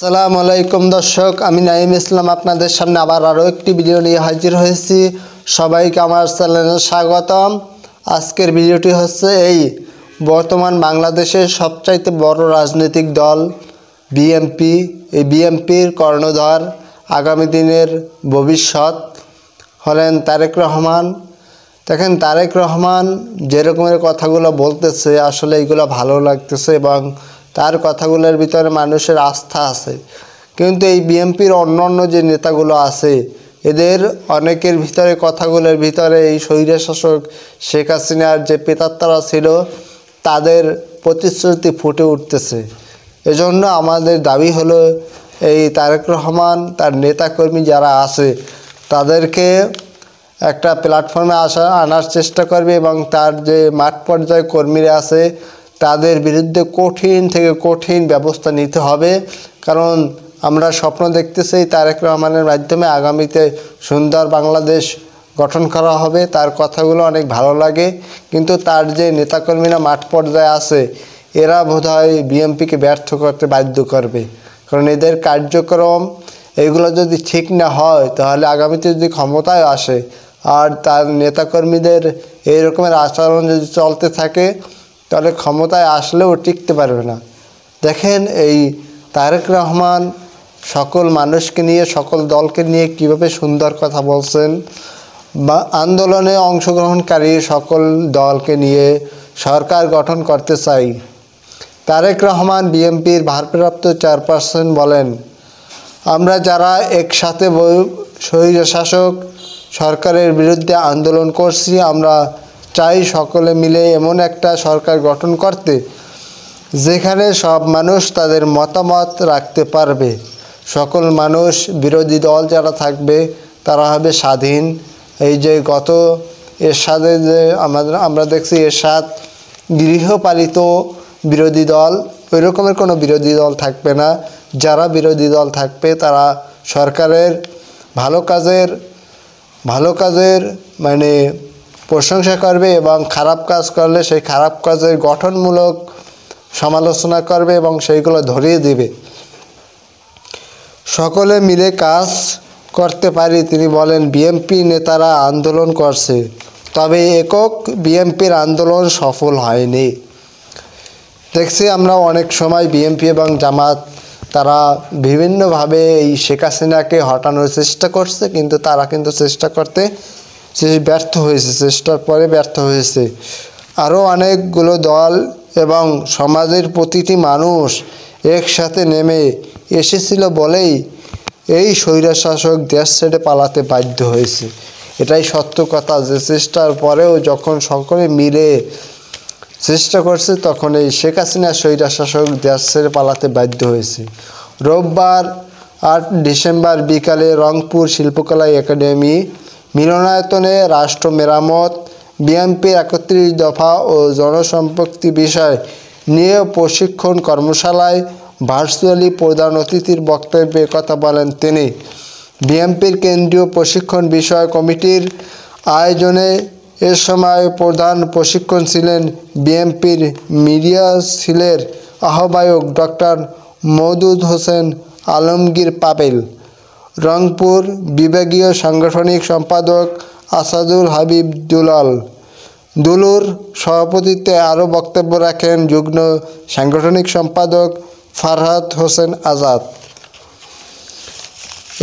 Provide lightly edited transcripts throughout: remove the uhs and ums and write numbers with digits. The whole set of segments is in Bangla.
আসসালামু আলাইকুম দর্শক, আমি নাঈম ইসলাম আপনাদের সামনে আবার আরও একটি ভিডিও নিয়ে হাজির হয়েছি। সবাইকে আমার চ্যানেলে স্বাগতম। আজকের ভিডিওটি হচ্ছে এই বর্তমান বাংলাদেশের সবচাইতে বড় রাজনৈতিক দল বিএনপি। এই বিএনপির কর্ণধার আগামী দিনের ভবিষ্যৎ হলেন তারেক রহমান। দেখেন, তারেক রহমান যে রকমের কথাগুলো বলতেছে আসলে এইগুলো ভালো লাগতেছে এবং তার কথাগুলোর ভিতরে মানুষের আস্থা আছে। কিন্তু এই বিএনপির অন্যান্য যে নেতাগুলো আছে এদের অনেকের ভিতরে কথাগুলোর ভিতরে এই স্বৈরশাসক শেখ হাসিনার যে প্রেতাত্মারা ছিল তাদের প্রতিশ্রুতি ফুটে উঠতেছে। এজন্য আমাদের দাবি হলো এই তারেক রহমান তার নেতাকর্মী যারা আছে তাদেরকে একটা প্ল্যাটফর্মে আনার চেষ্টা করবে এবং তার যে মাঠ পর্যায়ে কর্মীরা আছে তাদের বিরুদ্ধে কঠিন থেকে কঠিন ব্যবস্থা নিতে হবে। কারণ আমরা স্বপ্ন দেখতেছি তারেক রহমানের মাধ্যমে আগামীতে সুন্দর বাংলাদেশ গঠন করা হবে। তার কথাগুলো অনেক ভালো লাগে, কিন্তু তার যে নেতাকর্মীরা মাঠ পর্যায়ে আছে এরা বোধহয় বিএনপিকে ব্যর্থ করতে বাধ্য করবে। কারণ এদের কার্যক্রম এগুলো যদি ঠিক না হয় তাহলে আগামীতে যদি ক্ষমতায় আসে আর তার নেতাকর্মীদের এই রকমের আচরণ যদি চলতে থাকে তাহলে ক্ষমতায় আসলেও টিকতে পারবে না। দেখেন, এই তারেক রহমান সকল মানুষকে নিয়ে সকল দলকে নিয়ে কিভাবে সুন্দর কথা বলছেন, বা আন্দোলনে অংশগ্রহণকারী সকল দলকে নিয়ে সরকার গঠন করতে চাই। তারেক রহমান বিএনপির ভারপ্রাপ্ত চেয়ারপারসন বলেন, আমরা যারা একসাথে স্বৈরশাসক সরকারের বিরুদ্ধে আন্দোলন করছি আমরা চাই সকলে মিলে এমন একটা সরকার গঠন করতে যেখানে সব মানুষ তাদের মতামত রাখতে পারবে। সকল মানুষ, বিরোধী দল যারা থাকবে তারা হবে স্বাধীন। এই যে গত এরশাদে যে আমরা দেখছি এরশাদ গৃহপালিত বিরোধী দল, ওই রকমের কোনো বিরোধী দল থাকবে না। যারা বিরোধী দল থাকবে তারা সরকারের ভালো কাজের মানে প্রশংসা করবে এবং খারাপ কাজ করলে সেই খারাপ কাজের গঠনমূলক সমালোচনা করবে এবং সেইগুলো ধরিয়ে দেবে। সকলে মিলে কাজ করতে পারি তিনি বলেন। বিএনপি নেতারা আন্দোলন করছে, তবে একক বিএনপির আন্দোলন সফল হয়নি। দেখছি আমরা অনেক সময় বিএনপি এবং জামাত তারা বিভিন্নভাবে এই শেখ হাসিনাকে হটানোর চেষ্টা করছে, কিন্তু তারা চেষ্টা করতে ব্যর্থ হয়েছে, চেষ্টার পরে ব্যর্থ হয়েছে। আরও অনেকগুলো দল এবং সমাজের প্রতিটি মানুষ একসাথে নেমে এসেছিল বলেই এই স্বৈরশাসক দেশ ছেড়ে পালাতে বাধ্য হয়েছে। এটাই সত্য কথা যে চেষ্টার পরেও যখন সকলে মিলে চেষ্টা করছে তখন এই শেখ হাসিনা স্বৈরশাসক দেশ ছেড়ে পালাতে বাধ্য হয়েছে। রোববার 8 ডিসেম্বর বিকালে রংপুর শিল্পকলা একাডেমি মিলনায়তনে রাষ্ট্র মেরামত, বিএনপির 31 দফা ও জনসম্পৃক্তি বিষয় নিয়ে প্রশিক্ষণ কর্মশালায় ভার্চুয়ালি প্রধান অতিথির বক্তব্যে কথা বলেন তিনি। বিএনপির কেন্দ্রীয় প্রশিক্ষণ বিষয় কমিটির আয়োজনে এ সময় প্রধান প্রশিক্ষণ ছিলেন বিএনপির মিডিয়া সেলের আহ্বায়ক ডক্টর মওদুদ হোসেন আলমগীর পাবেল, রংপুর বিভাগীয় সাংগঠনিক সম্পাদক আসাদুল হাবিব দুলুর সভাপতিত্বে আরও বক্তব্য রাখেন যুগ্ম সাংগঠনিক সম্পাদক ফারহাদ হোসেন আজাদ।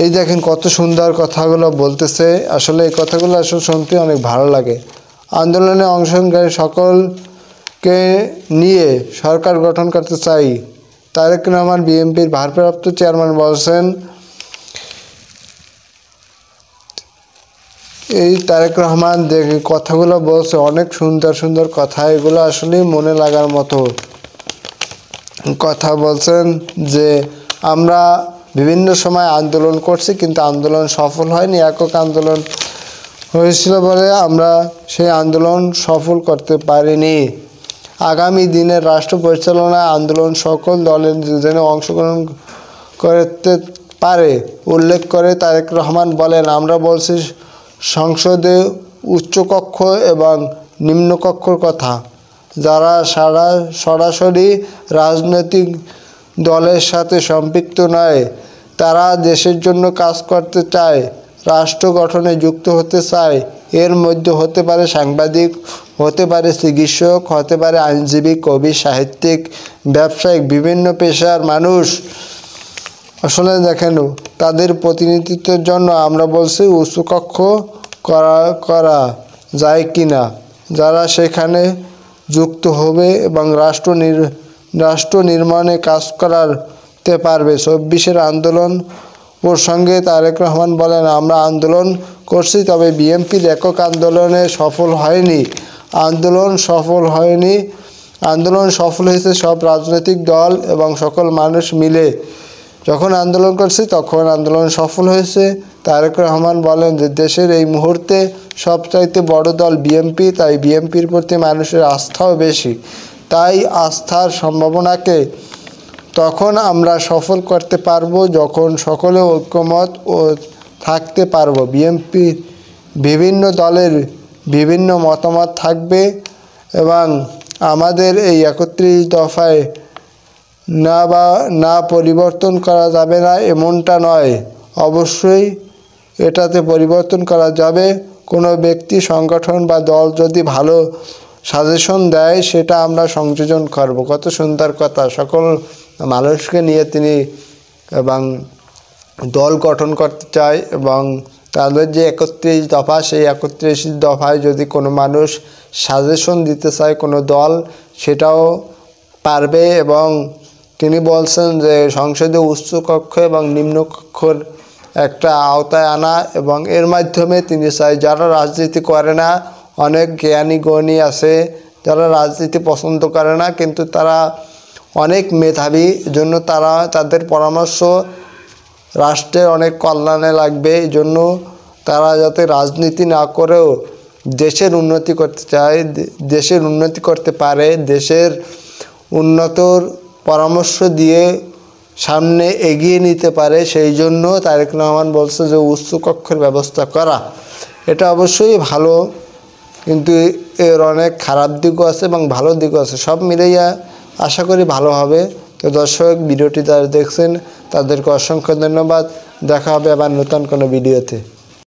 এই দেখেন কত সুন্দর কথাগুলো বলতেছে, আসলে এই কথাগুলো আসলে শুনতে অনেক ভালো লাগে। আন্দোলনে অংশগ্রহণকারী সকলকে নিয়ে সরকার গঠন করতে চাই। তারেক রহমান বিএনপির ভারপ্রাপ্ত চেয়ারম্যান বলছেন, এই তারেক রহমান দেখে কথাগুলো বলছে অনেক সুন্দর সুন্দর কথা, এগুলো আসলেই মনে লাগার মতো কথা বলছেন যে আমরা বিভিন্ন সময় আন্দোলন করছি কিন্তু আন্দোলন সফল হয়নি, একক আন্দোলন হয়েছিল বলে আমরা সেই আন্দোলন সফল করতে পারিনি। আগামী দিনের রাষ্ট্র পরিচালনায় আন্দোলন সকল দলের যেন অংশগ্রহণ করতে পারে উল্লেখ করে তারেক রহমান বলেন, আমরা বলছি সংসদে উচ্চকক্ষ এবং নিম্নকক্ষর কথা, যারা সরাসরি রাজনৈতিক দলের সাথে সম্পৃক্ত নয়। তারা দেশের জন্য কাজ করতে চায়, রাষ্ট্র গঠনে যুক্ত হতে চায়। এর মধ্যে হতে পারে সাংবাদিক, হতে পারে চিকিৎসক, হতে পারে আইনজীবী, কবি, সাহিত্যিক, ব্যবসায়িক, বিভিন্ন পেশার মানুষ। আসলে দেখেন, তাদের প্রতিনিধিত্বের জন্য আমরা বলছি উচ্চকক্ষ করা যায় কি না, যারা সেখানে যুক্ত হবে এবং রাষ্ট্র নির্মাণে কাজ করতে পারবে। ২৪-এর আন্দোলন প্রসঙ্গে তারেক রহমান বলেন, আমরা আন্দোলন করছি, তবে বিএনপির একক আন্দোলনে সফল হয়নি। আন্দোলন সফল হয়েছে সব রাজনৈতিক দল এবং সকল মানুষ মিলে। যখন আন্দোলন করছি তখন আন্দোলন সফল হয়েছে। তারেক রহমান বলেন যে দেশের এই মুহূর্তে সবচাইতে বড় দল বিএনপি, তাই বিএনপির প্রতি মানুষের আস্থাও বেশি। তাই আস্থার সম্ভাবনাকে তখন আমরা সফল করতে পারব যখন সকলে ঐক্যমত ও থাকতে পারব। বিএনপি বিভিন্ন দলের বিভিন্ন মতামত থাকবে এবং আমাদের এই ৩১ দফায় না পরিবর্তন করা যাবে না এমনটা নয়, অবশ্যই এটাতে পরিবর্তন করা যাবে। কোনো ব্যক্তি, সংগঠন বা দল যদি ভালো সাজেশন দেয় সেটা আমরা সংযোজন করব। কত সুন্দর কথা, সকল মানুষকে নিয়ে তিনি এবং দল গঠন করতে চায় এবং তাদের যে ৩১ দফা, সেই ৩১ দফায় যদি কোনো মানুষ সাজেশন দিতে চায় কোনো দল, সেটাও পারবে। এবং তিনি বলছেন যে সংসদে উচ্চকক্ষ এবং নিম্নকক্ষর একটা আওতায় আনা এবং এর মাধ্যমে তিনি চাই যারা রাজনীতি করে না, অনেক জ্ঞানী গণী আছে যারা রাজনীতি পছন্দ করে না কিন্তু তারা অনেক মেধাবী, জন্য তাদের পরামর্শ রাষ্ট্রের অনেক কল্যাণে লাগবে। এই জন্য তারা যাতে রাজনীতি না করেও দেশের উন্নতি করতে চায়, দেশের উন্নতি করতে পারে, দেশের উন্নতর পরামর্শ দিয়ে সামনে এগিয়ে নিতে পারে, সেই জন্য তারেক রহমান বলছে যে উচ্চকক্ষের ব্যবস্থা করা। এটা অবশ্যই ভালো, কিন্তু এর অনেক খারাপ দিকও আছে এবং ভালো দিকও আছে। সব মিলাইয়া আশা করি ভালো হবে। তো দর্শক, ভিডিওটি যারা দেখছেন তাদেরকে অসংখ্য ধন্যবাদ। দেখা হবে আবার নতুন কোনো ভিডিওতে।